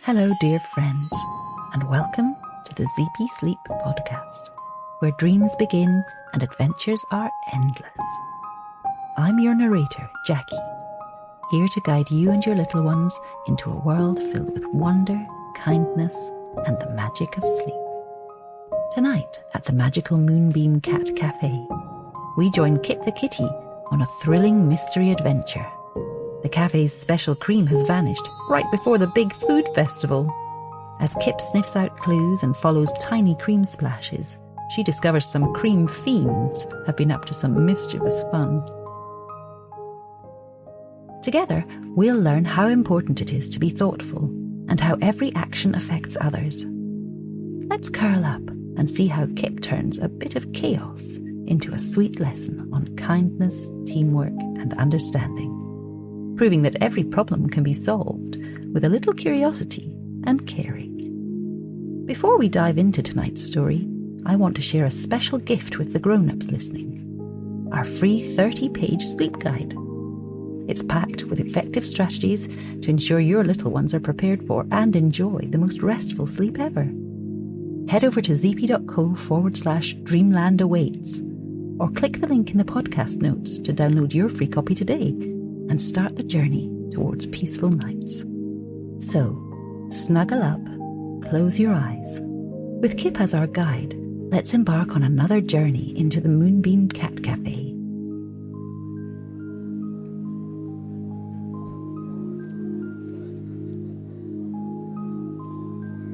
Hello, dear friends, and welcome to the Zeepy Sleep podcast, where dreams begin and adventures are endless. I'm your narrator, Jackie, here to guide you and your little ones into a world filled with wonder, kindness, and the magic of sleep. Tonight, at the magical Moonbeam Cat Café, we join Kip the Kitty on a thrilling mystery adventure. The cafe's special cream has vanished right before the big food festival. As Kip sniffs out clues and follows tiny cream splashes, she discovers some cream fiends have been up to some mischievous fun. Together, we'll learn how important it is to be thoughtful and how every action affects others. Let's curl up and see how Kip turns a bit of chaos into a sweet lesson on kindness, teamwork, and understanding, proving that every problem can be solved with a little curiosity and caring. Before we dive into tonight's story, I want to share a special gift with the grown-ups listening: our free 30-page sleep guide. It's packed with effective strategies to ensure your little ones are prepared for and enjoy the most restful sleep ever. Head over to zeepy.co/dreamland awaits, or click the link in the podcast notes to download your free copy today and start the journey towards peaceful nights. So, snuggle up, close your eyes. With Kip as our guide, let's embark on another journey into the Moonbeam Cat Café.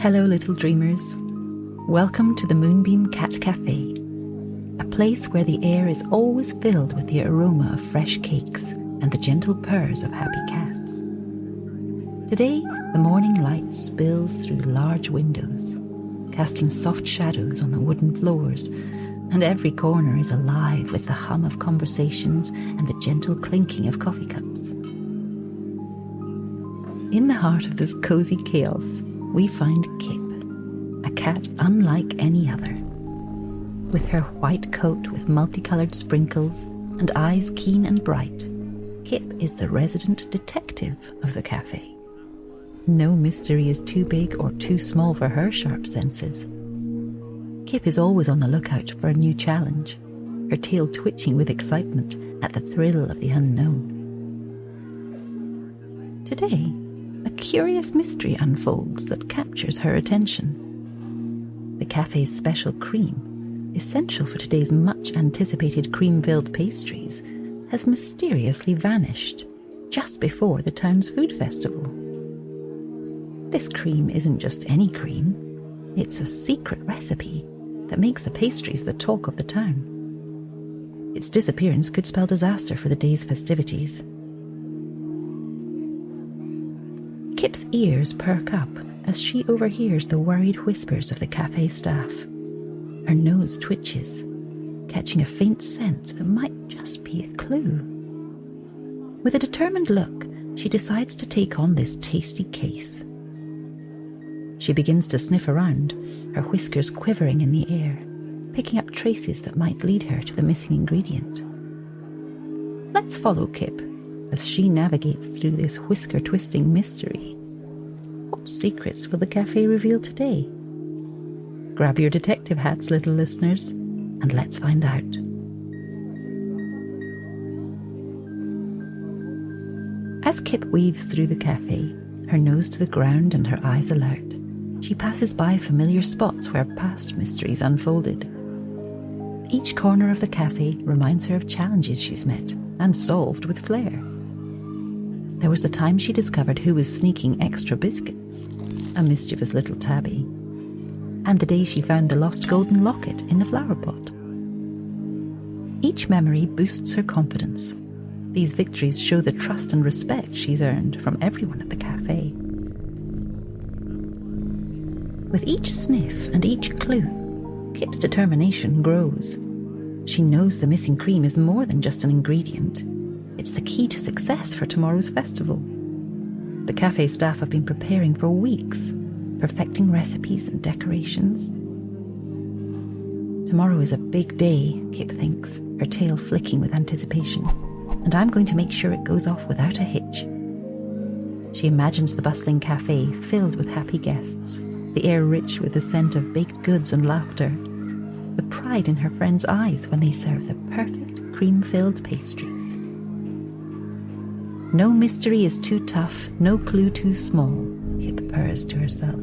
Hello, little dreamers. Welcome to the Moonbeam Cat Café, a place where the air is always filled with the aroma of fresh cakes and the gentle purrs of happy cats. Today, the morning light spills through large windows, casting soft shadows on the wooden floors, and every corner is alive with the hum of conversations and the gentle clinking of coffee cups. In the heart of this cozy chaos, we find Kip, a cat unlike any other. With her white coat with multicolored sprinkles and eyes keen and bright, Kip is the resident detective of the cafe. No mystery is too big or too small for her sharp senses. Kip is always on the lookout for a new challenge, her tail twitching with excitement at the thrill of the unknown. Today, a curious mystery unfolds that captures her attention. The cafe's special cream, essential for today's much-anticipated cream-filled pastries, has mysteriously vanished just before the town's food festival. This cream isn't just any cream, it's a secret recipe that makes the pastries the talk of the town. Its disappearance could spell disaster for the day's festivities. Kip's ears perk up as she overhears the worried whispers of the cafe staff. Her nose twitches, catching a faint scent that might just be a clue. With a determined look, she decides to take on this tasty case. She begins to sniff around, her whiskers quivering in the air, picking up traces that might lead her to the missing ingredient. Let's follow Kip as she navigates through this whisker-twisting mystery. What secrets will the cafe reveal today? Grab your detective hats, little listeners, and let's find out. As Kip weaves through the cafe, her nose to the ground and her eyes alert, she passes by familiar spots where past mysteries unfolded. Each corner of the cafe reminds her of challenges she's met and solved with flair. There was the time she discovered who was sneaking extra biscuits, a mischievous little tabby, and the day she found the lost golden locket in the flower pot. Each memory boosts her confidence. These victories show the trust and respect she's earned from everyone at the cafe. With each sniff and each clue, Kip's determination grows. She knows the missing cream is more than just an ingredient. It's the key to success for tomorrow's festival. The cafe staff have been preparing for weeks, perfecting recipes and decorations. Tomorrow is a big day, Kip thinks, her tail flicking with anticipation, and I'm going to make sure it goes off without a hitch. She imagines the bustling cafe filled with happy guests, the air rich with the scent of baked goods and laughter, the pride in her friends' eyes when they serve the perfect cream-filled pastries. No mystery is too tough, no clue too small, Kip purrs to herself.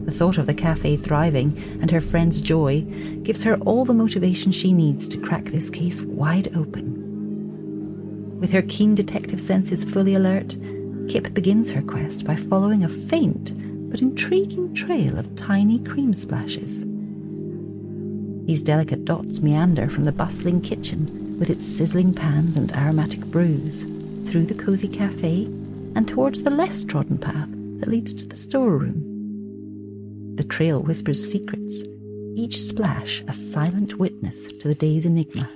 The thought of the cafe thriving and her friends' joy gives her all the motivation she needs to crack this case wide open. With her keen detective senses fully alert, Kip begins her quest by following a faint but intriguing trail of tiny cream splashes. These delicate dots meander from the bustling kitchen with its sizzling pans and aromatic brews, through the cosy cafe and towards the less trodden path that leads to the storeroom. The trail whispers secrets, each splash a silent witness to the day's enigma.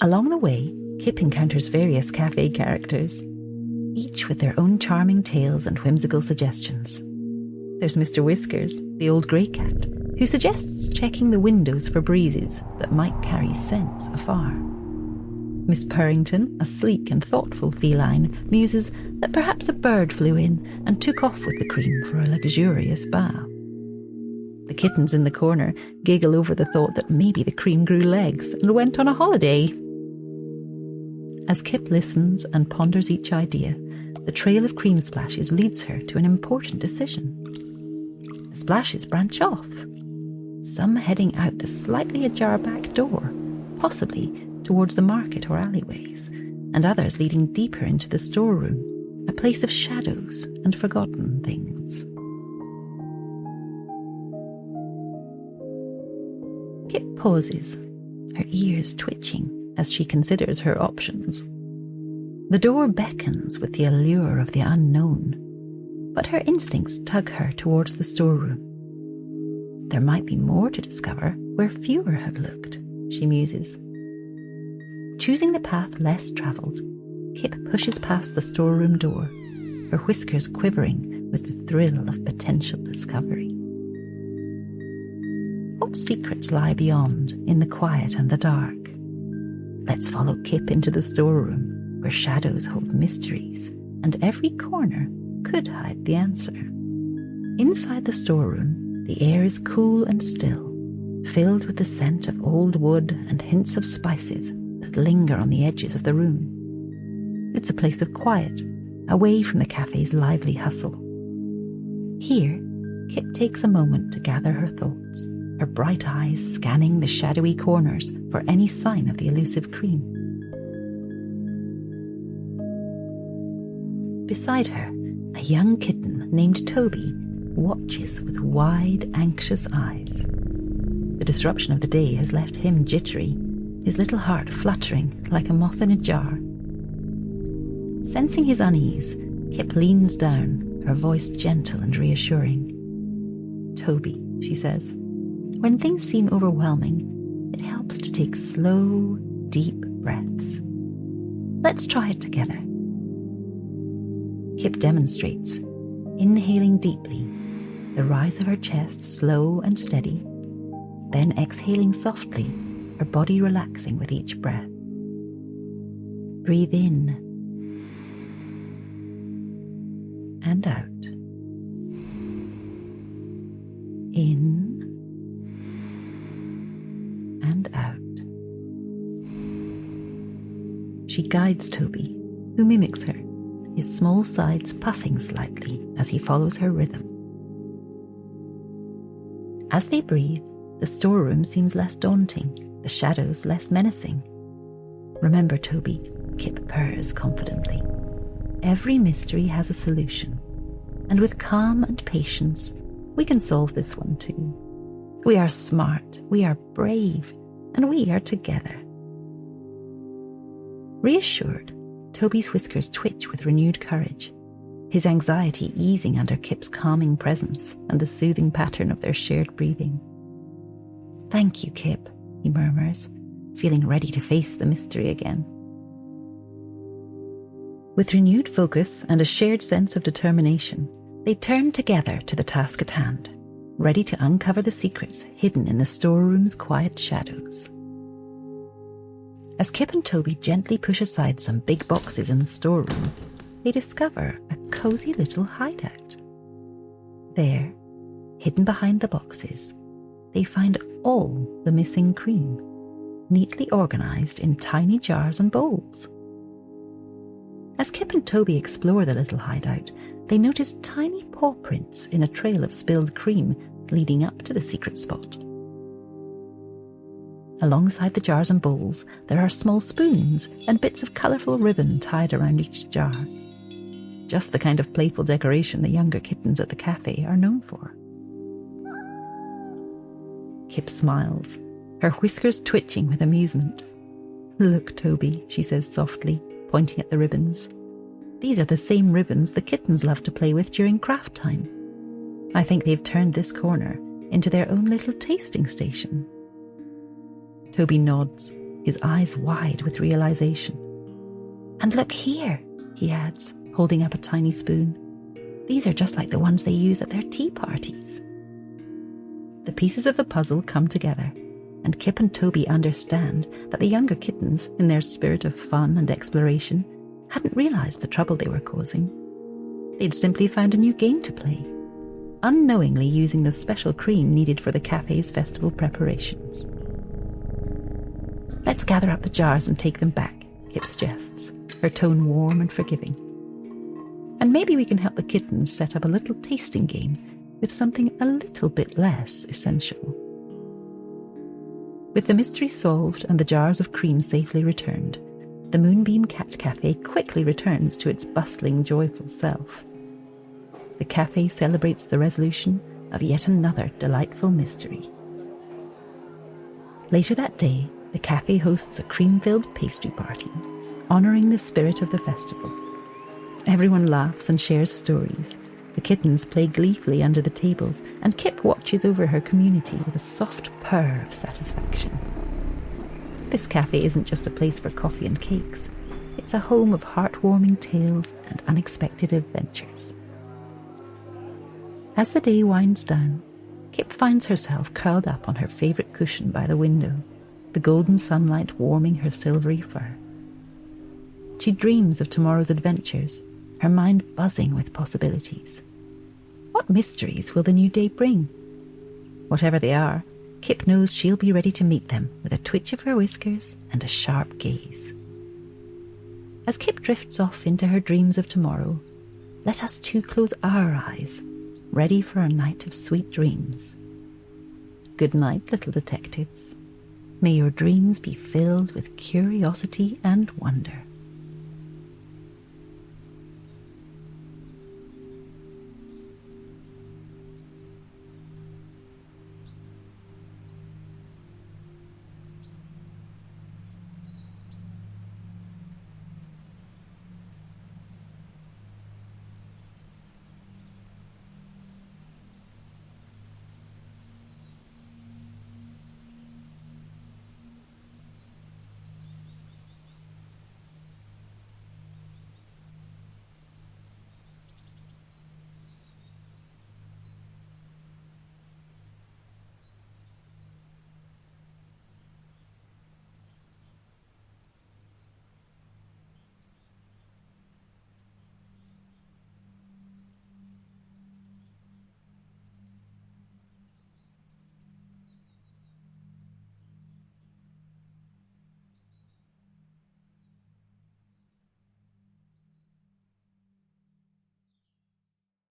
Along the way, Kip encounters various cafe characters, each with their own charming tales and whimsical suggestions. There's Mr. Whiskers, the old grey cat, who suggests checking the windows for breezes that might carry scents afar. Miss Purrington, a sleek and thoughtful feline, muses that perhaps a bird flew in and took off with the cream for a luxurious bath. The kittens in the corner giggle over the thought that maybe the cream grew legs and went on a holiday. As Kip listens and ponders each idea, the trail of cream splashes leads her to an important decision. The splashes branch off, some heading out the slightly ajar back door, possibly towards the market or alleyways, and others leading deeper into the storeroom, a place of shadows and forgotten things. Kip pauses, her ears twitching as she considers her options. The door beckons with the allure of the unknown, but her instincts tug her towards the storeroom. There might be more to discover where fewer have looked, she muses. Choosing the path less travelled, Kip pushes past the storeroom door, her whiskers quivering with the thrill of potential discovery. What secrets lie beyond, in the quiet and the dark? Let's follow Kip into the storeroom, where shadows hold mysteries, and every corner could hide the answer. Inside the storeroom, the air is cool and still, filled with the scent of old wood and hints of spices that linger on the edges of the room. It's a place of quiet, away from the cafe's lively hustle. Here, Kip takes a moment to gather her thoughts, her bright eyes scanning the shadowy corners for any sign of the elusive cream. Beside her, a young kitten named Toby watches with wide, anxious eyes. The disruption of the day has left him jittery, his little heart fluttering like a moth in a jar. Sensing his unease, Kip leans down, her voice gentle and reassuring. "Toby," she says, "when things seem overwhelming, it helps to take slow, deep breaths. Let's try it together." Kip demonstrates, inhaling deeply, the rise of her chest slow and steady, then exhaling softly, her body relaxing with each breath. Breathe in and out. In and out. She guides Toby, who mimics her, his small sides puffing slightly as he follows her rhythm. As they breathe, the storeroom seems less daunting, the shadows less menacing. "Remember, Toby," Kip purrs confidently, "every mystery has a solution, and with calm and patience, we can solve this one too. We are smart, we are brave, and we are together." Reassured, Toby's whiskers twitch with renewed courage, his anxiety easing under Kip's calming presence and the soothing pattern of their shared breathing. "Thank you, Kip," he murmurs, feeling ready to face the mystery again. With renewed focus and a shared sense of determination, they turn together to the task at hand, ready to uncover the secrets hidden in the storeroom's quiet shadows. As Kip and Toby gently push aside some big boxes in the storeroom, they discover a cozy little hideout. There, hidden behind the boxes, they find all the missing cream, neatly organised in tiny jars and bowls. As Kip and Toby explore the little hideout, they notice tiny paw prints in a trail of spilled cream leading up to the secret spot. Alongside the jars and bowls, there are small spoons and bits of colourful ribbon tied around each jar. Just the kind of playful decoration the younger kittens at the cafe are known for. Kip smiles, her whiskers twitching with amusement. "Look, Toby," she says softly, pointing at the ribbons. "These are the same ribbons the kittens love to play with during craft time. I think they've turned this corner into their own little tasting station." Toby nods, his eyes wide with realisation. "And look here," he adds, holding up a tiny spoon. "These are just like the ones they use at their tea parties." The pieces of the puzzle come together, and Kip and Toby understand that the younger kittens, in their spirit of fun and exploration, hadn't realised the trouble they were causing. They'd simply found a new game to play, unknowingly using the special cream needed for the cafe's festival preparations. "Let's gather up the jars and take them back," Kip suggests, her tone warm and forgiving. "And maybe we can help the kittens set up a little tasting game with something a little bit less essential." With the mystery solved and the jars of cream safely returned, the Moonbeam Cat Café quickly returns to its bustling, joyful self. The cafe celebrates the resolution of yet another delightful mystery. Later that day, the cafe hosts a cream-filled pastry party, honouring the spirit of the festival. Everyone laughs and shares stories. The kittens play gleefully under the tables, and Kip watches over her community with a soft purr of satisfaction. This cafe isn't just a place for coffee and cakes. It's a home of heartwarming tales and unexpected adventures. As the day winds down, Kip finds herself curled up on her favourite cushion by the window, the golden sunlight warming her silvery fur. She dreams of tomorrow's adventures, her mind buzzing with possibilities. What mysteries will the new day bring? Whatever they are, Kip knows she'll be ready to meet them with a twitch of her whiskers and a sharp gaze. As Kip drifts off into her dreams of tomorrow, let us too close our eyes, ready for a night of sweet dreams. Good night, little detectives. May your dreams be filled with curiosity and wonder.